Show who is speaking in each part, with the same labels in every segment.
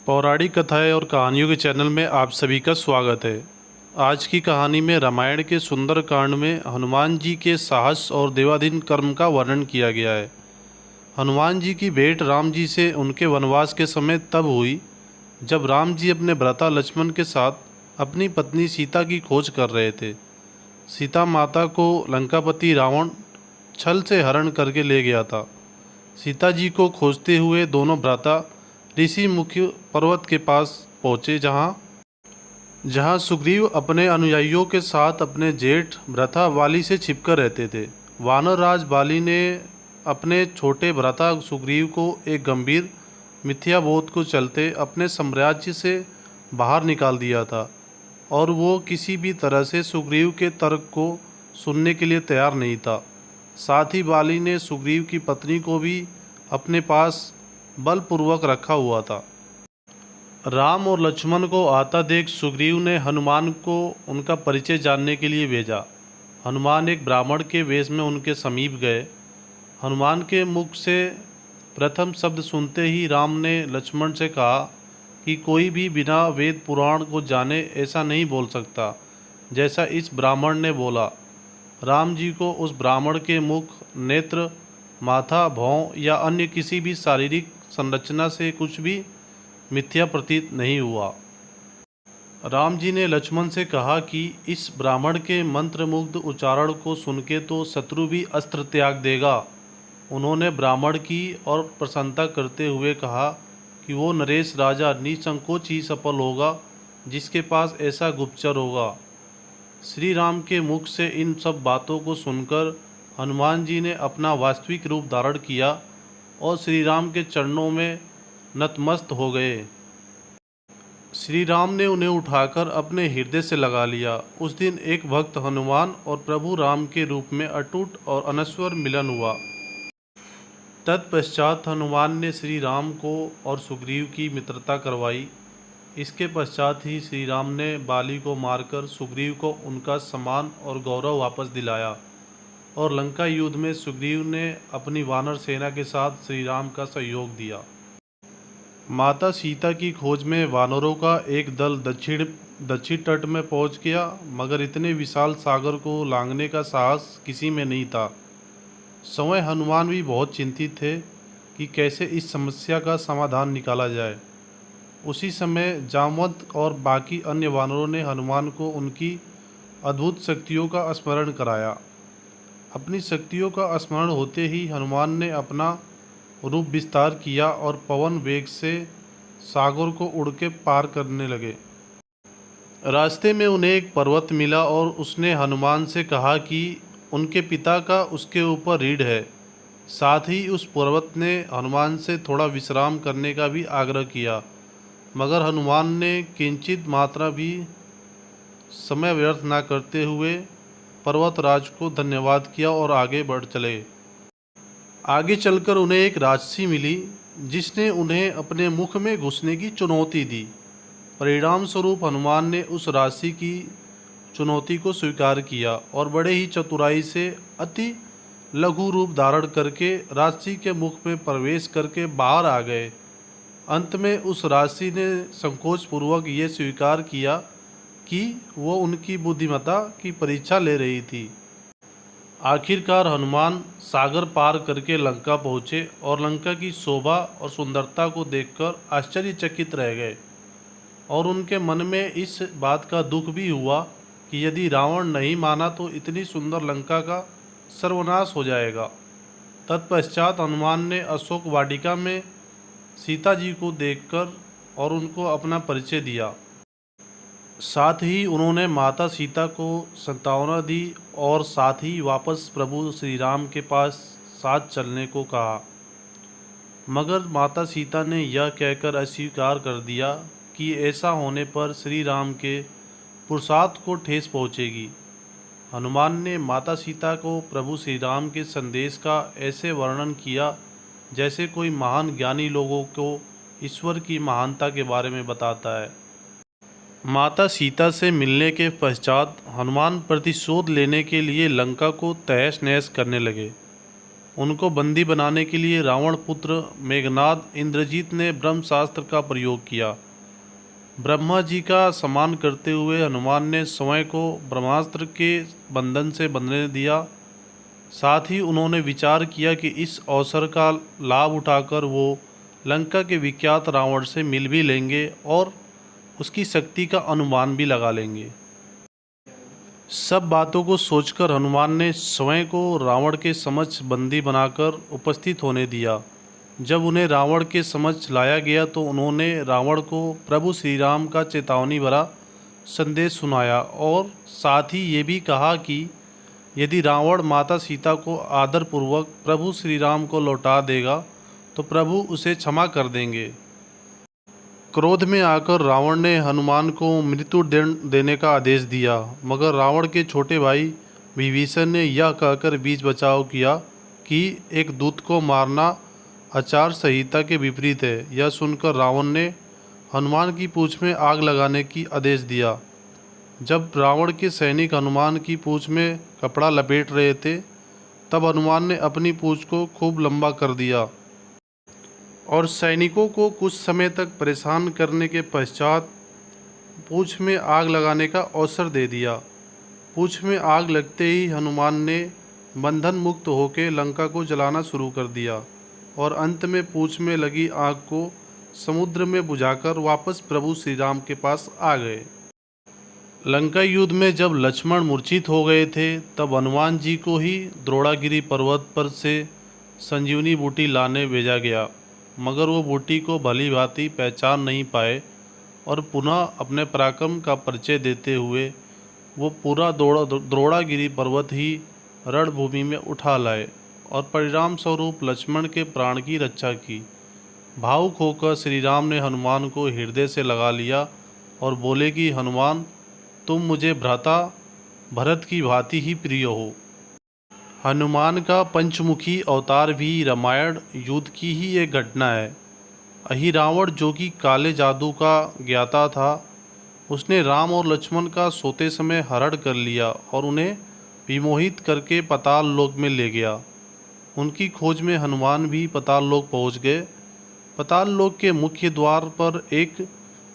Speaker 1: पौराणिक कथाएं और कहानियों के चैनल में आप सभी का स्वागत है। आज की कहानी में रामायण के सुंदर कांड में हनुमान जी के साहस और देवाधीन कर्म का वर्णन किया गया है। हनुमान जी की भेंट राम जी से उनके वनवास के समय तब हुई जब राम जी अपने भ्राता लक्ष्मण के साथ अपनी पत्नी सीता की खोज कर रहे थे। सीता माता को लंकापति रावण छल से हरण करके ले गया था। सीता जी को खोजते हुए दोनों भ्राता ऋषि मुख्य पर्वत के पास पहुँचे, जहाँ सुग्रीव अपने अनुयायियों के साथ अपने जेठ भ्राता वाली से छिपकर रहते थे। वानर राज बाली ने अपने छोटे भ्राता सुग्रीव को एक गंभीर मिथ्याबोध को चलते अपने साम्राज्य से बाहर निकाल दिया था और वो किसी भी तरह से सुग्रीव के तर्क को सुनने के लिए तैयार नहीं था। साथ ही बाली ने सुग्रीव की पत्नी को भी अपने पास बलपूर्वक रखा हुआ था। राम और लक्ष्मण को आता देख सुग्रीव ने हनुमान को उनका परिचय जानने के लिए भेजा। हनुमान एक ब्राह्मण के वेश में उनके समीप गए। हनुमान के मुख से प्रथम शब्द सुनते ही राम ने लक्ष्मण से कहा कि कोई भी बिना वेद पुराण को जाने ऐसा नहीं बोल सकता जैसा इस ब्राह्मण ने बोला। राम जी को उस ब्राह्मण के मुख, नेत्र, माथा, भौं या अन्य किसी भी शारीरिक संरचना से कुछ भी मिथ्या प्रतीत नहीं हुआ। राम जी ने लक्ष्मण से कहा कि इस ब्राह्मण के मंत्रमुग्ध उच्चारण को सुनके तो शत्रु भी अस्त्र त्याग देगा। उन्होंने ब्राह्मण की और प्रसन्नता करते हुए कहा कि वो नरेश राजा निसंकोच ही सफल होगा जिसके पास ऐसा गुप्तचर होगा। श्री राम के मुख से इन सब बातों को सुनकर हनुमान जी ने अपना वास्तविक रूप धारण किया और श्री राम के चरणों में नतमस्त हो गए। श्री राम ने उन्हें उठाकर अपने हृदय से लगा लिया। उस दिन एक भक्त हनुमान और प्रभु राम के रूप में अटूट और अनश्वर मिलन हुआ। तत्पश्चात हनुमान ने श्री राम को और सुग्रीव की मित्रता करवाई। इसके पश्चात ही श्री राम ने बाली को मारकर सुग्रीव को उनका सम्मान और गौरव वापस दिलाया और लंका युद्ध में सुग्रीव ने अपनी वानर सेना के साथ श्री राम का सहयोग दिया। माता सीता की खोज में वानरों का एक दल दक्षिण तट में पहुंच गया, मगर इतने विशाल सागर को लांघने का साहस किसी में नहीं था। स्वयं हनुमान भी बहुत चिंतित थे कि कैसे इस समस्या का समाधान निकाला जाए। उसी समय जामवंत और बाकी अन्य वानरों ने हनुमान को उनकी अद्भुत शक्तियों का स्मरण कराया। अपनी शक्तियों का स्मरण होते ही हनुमान ने अपना रूप विस्तार किया और पवन वेग से सागर को उड़ के पार करने लगे। रास्ते में उन्हें एक पर्वत मिला और उसने हनुमान से कहा कि उनके पिता का उसके ऊपर रीढ़ है। साथ ही उस पर्वत ने हनुमान से थोड़ा विश्राम करने का भी आग्रह किया, मगर हनुमान ने किंचित मात्रा भी समय व्यर्थ न करते हुए पर्वतराज को धन्यवाद किया और आगे बढ़ चले। आगे चलकर उन्हें एक राक्षसी मिली जिसने उन्हें अपने मुख में घुसने की चुनौती दी। परिणाम स्वरूप हनुमान ने उस राक्षसी की चुनौती को स्वीकार किया और बड़े ही चतुराई से अति लघु रूप धारण करके राक्षसी के मुख में प्रवेश करके बाहर आ गए। अंत में उस राक्षसी ने संकोचपूर्वक ये स्वीकार किया कि वो उनकी बुद्धिमत्ता की परीक्षा ले रही थी। आखिरकार हनुमान सागर पार करके लंका पहुँचे और लंका की शोभा और सुंदरता को देखकर आश्चर्यचकित रह गए और उनके मन में इस बात का दुख भी हुआ कि यदि रावण नहीं माना तो इतनी सुंदर लंका का सर्वनाश हो जाएगा। तत्पश्चात हनुमान ने अशोक वाटिका में सीता जी को देखकर और उनको अपना परिचय दिया। साथ ही उन्होंने माता सीता को सांत्वना दी और साथ ही वापस प्रभु श्री राम के पास साथ चलने को कहा, मगर माता सीता ने यह कहकर अस्वीकार कर दिया कि ऐसा होने पर श्री राम के पुरुषार्थ को ठेस पहुँचेगी। हनुमान ने माता सीता को प्रभु श्री राम के संदेश का ऐसे वर्णन किया जैसे कोई महान ज्ञानी लोगों को ईश्वर की महानता के बारे में बताता है। माता सीता से मिलने के पश्चात हनुमान प्रतिशोध लेने के लिए लंका को तहस नहस करने लगे। उनको बंदी बनाने के लिए रावण पुत्र मेघनाद इंद्रजीत ने ब्रह्मास्त्र का प्रयोग किया। ब्रह्मा जी का सम्मान करते हुए हनुमान ने स्वयं को ब्रह्मास्त्र के बंधन से बंधने दिया। साथ ही उन्होंने विचार किया कि इस अवसर का लाभ उठाकर वो लंका के विख्यात रावण से मिल भी लेंगे और उसकी शक्ति का अनुमान भी लगा लेंगे। सब बातों को सोचकर हनुमान ने स्वयं को रावण के समक्ष बंदी बनाकर उपस्थित होने दिया। जब उन्हें रावण के समक्ष लाया गया तो उन्होंने रावण को प्रभु श्री राम का चेतावनी भरा संदेश सुनाया और साथ ही ये भी कहा कि यदि रावण माता सीता को आदरपूर्वक प्रभु श्री राम को लौटा देगा तो प्रभु उसे क्षमा कर देंगे। क्रोध में आकर रावण ने हनुमान को मृत्युदंड देने का आदेश दिया, मगर रावण के छोटे भाई विभीषण ने यह कहकर बीच बचाव किया कि एक दूत को मारना आचार संहिता के विपरीत है। यह सुनकर रावण ने हनुमान की पूंछ में आग लगाने की आदेश दिया। जब रावण के सैनिक हनुमान की पूंछ में कपड़ा लपेट रहे थे तब हनुमान ने अपनी पूंछ को खूब लंबा कर दिया और सैनिकों को कुछ समय तक परेशान करने के पश्चात पूंछ में आग लगाने का अवसर दे दिया। पूंछ में आग लगते ही हनुमान ने बंधन मुक्त होकर लंका को जलाना शुरू कर दिया और अंत में पूंछ में लगी आग को समुद्र में बुझाकर वापस प्रभु श्री राम के पास आ गए। लंका युद्ध में जब लक्ष्मण मूर्छित हो गए थे तब हनुमान जी को ही द्रोणागिरी पर्वत पर से संजीवनी बूटी लाने भेजा गया, मगर वो बूटी को भली भांति पहचान नहीं पाए और पुनः अपने पराक्रम का परिचय देते हुए वो पूरा द्रोणागिरी पर्वत ही रणभूमि में उठा लाए और परिणाम स्वरूप लक्ष्मण के प्राण की रक्षा की। भावुक होकर श्री राम ने हनुमान को हृदय से लगा लिया और बोले कि हनुमान, तुम मुझे भ्राता भरत की भांति ही प्रिय हो। हनुमान का पंचमुखी अवतार भी रामायण युद्ध की ही एक घटना है। अहिरावण जो कि काले जादू का ज्ञाता था, उसने राम और लक्ष्मण का सोते समय हरण कर लिया और उन्हें विमोहित करके पाताल लोक में ले गया। उनकी खोज में हनुमान भी पाताल लोक पहुँच गए। पाताल लोक के मुख्य द्वार पर एक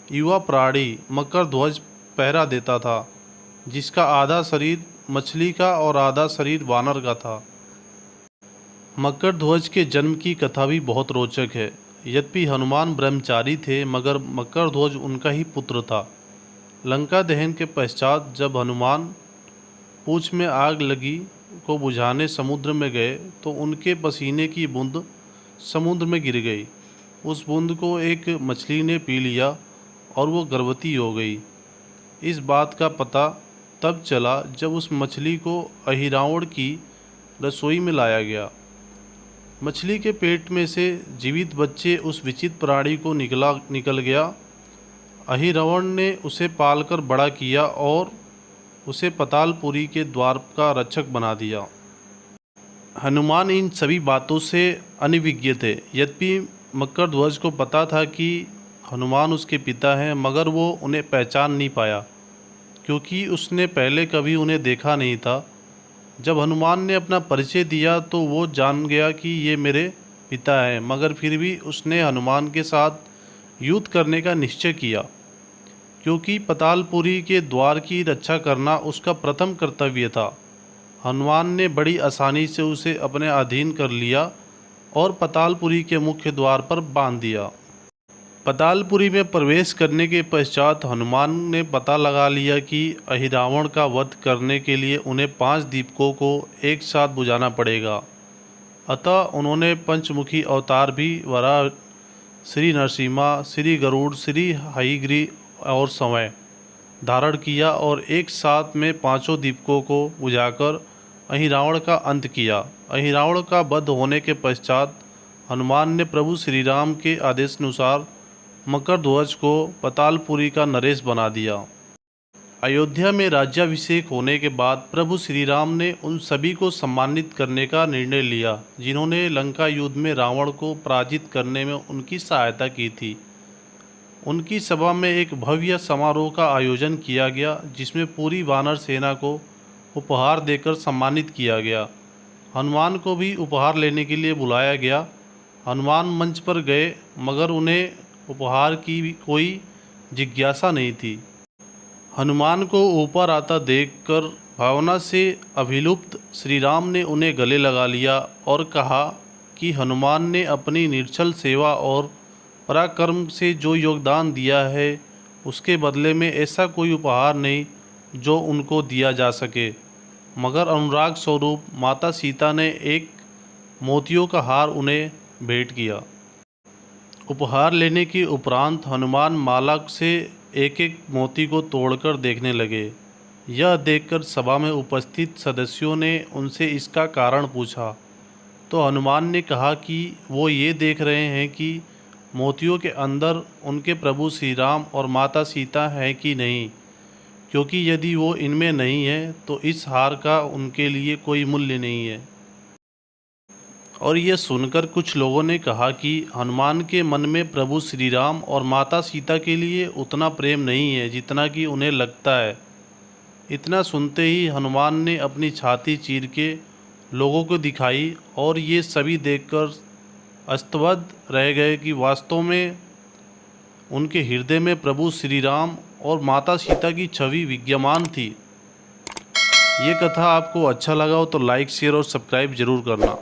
Speaker 1: युवा प्राणी मकर ध्वज पहरा देता था, जिसका आधा शरीर मछली का और आधा शरीर वानर का था। मकर ध्वज के जन्म की कथा भी बहुत रोचक है। यद्यपि हनुमान ब्रह्मचारी थे मगर मकर ध्वज उनका ही पुत्र था। लंका दहन के पश्चात जब हनुमान पूंछ में आग लगी को बुझाने समुद्र में गए तो उनके पसीने की बूंद समुद्र में गिर गई। उस बूंद को एक मछली ने पी लिया और वो गर्भवती हो गई। इस बात का पता तब चला जब उस मछली को अहिरावण की रसोई में लाया गया। मछली के पेट में से जीवित बच्चे उस विचित्र प्राणी को निकल गया। अहिरावण ने उसे पालकर बड़ा किया और उसे पातालपुरी के द्वार का रक्षक बना दिया। हनुमान इन सभी बातों से अनभिज्ञ थे। यद्यपि मकर ध्वज को पता था कि हनुमान उसके पिता हैं, मगर वो उन्हें पहचान नहीं पाया क्योंकि उसने पहले कभी उन्हें देखा नहीं था। जब हनुमान ने अपना परिचय दिया तो वो जान गया कि ये मेरे पिता हैं, मगर फिर भी उसने हनुमान के साथ युद्ध करने का निश्चय किया क्योंकि पातालपुरी के द्वार की रक्षा करना उसका प्रथम कर्तव्य था। हनुमान ने बड़ी आसानी से उसे अपने अधीन कर लिया और पातालपुरी के मुख्य द्वार पर बांध दिया। पातालपुरी में प्रवेश करने के पश्चात हनुमान ने पता लगा लिया कि अहिरावण का वध करने के लिए उन्हें 5 दीपकों को एक साथ बुझाना पड़ेगा। अतः उन्होंने पंचमुखी अवतार भी वराह, श्री नरसिम्हा, श्री गरुड़, श्री हयग्रीव और समय धारण किया और एक साथ में 5 दीपकों को बुझाकर अहिरावण का अंत किया। अहिरावण का वध होने के पश्चात हनुमान ने प्रभु श्री राम के आदेशानुसार मकर ध्वज को पातालपुरी का नरेश बना दिया। अयोध्या में राज्याभिषेक होने के बाद प्रभु श्री राम ने उन सभी को सम्मानित करने का निर्णय लिया जिन्होंने लंका युद्ध में रावण को पराजित करने में उनकी सहायता की थी। उनकी सभा में एक भव्य समारोह का आयोजन किया गया जिसमें पूरी वानर सेना को उपहार देकर सम्मानित किया गया हनुमान को भी उपहार लेने के लिए बुलाया गया। हनुमान मंच पर गए, मगर उन्हें उपहार की भी कोई जिज्ञासा नहीं थी। हनुमान को ऊपर आता देखकर भावना से अभिलुप्त श्री राम ने उन्हें गले लगा लिया और कहा कि हनुमान ने अपनी निश्चल सेवा और पराक्रम से जो योगदान दिया है, उसके बदले में ऐसा कोई उपहार नहीं जो उनको दिया जा सके। मगर अनुराग स्वरूप माता सीता ने एक मोतियों का हार उन्हें भेंट किया। उपहार लेने के उपरांत हनुमान माला से एक एक मोती को तोड़कर देखने लगे। यह देखकर सभा में उपस्थित सदस्यों ने उनसे इसका कारण पूछा, तो हनुमान ने कहा कि वो ये देख रहे हैं कि मोतियों के अंदर उनके प्रभु श्री राम और माता सीता हैं कि नहीं, क्योंकि यदि वो इनमें नहीं है तो इस हार का उनके लिए कोई मूल्य नहीं है। और यह सुनकर कुछ लोगों ने कहा कि हनुमान के मन में प्रभु श्री राम और माता सीता के लिए उतना प्रेम नहीं है जितना कि उन्हें लगता है। इतना सुनते ही हनुमान ने अपनी छाती चीर के लोगों को दिखाई और ये सभी देखकर अस्तबद्ध रह गए कि वास्तव में उनके हृदय में प्रभु श्री राम और माता सीता की छवि विद्यमान थी। ये कथा आपको अच्छा लगा हो तो लाइक, शेयर और सब्सक्राइब ज़रूर करना।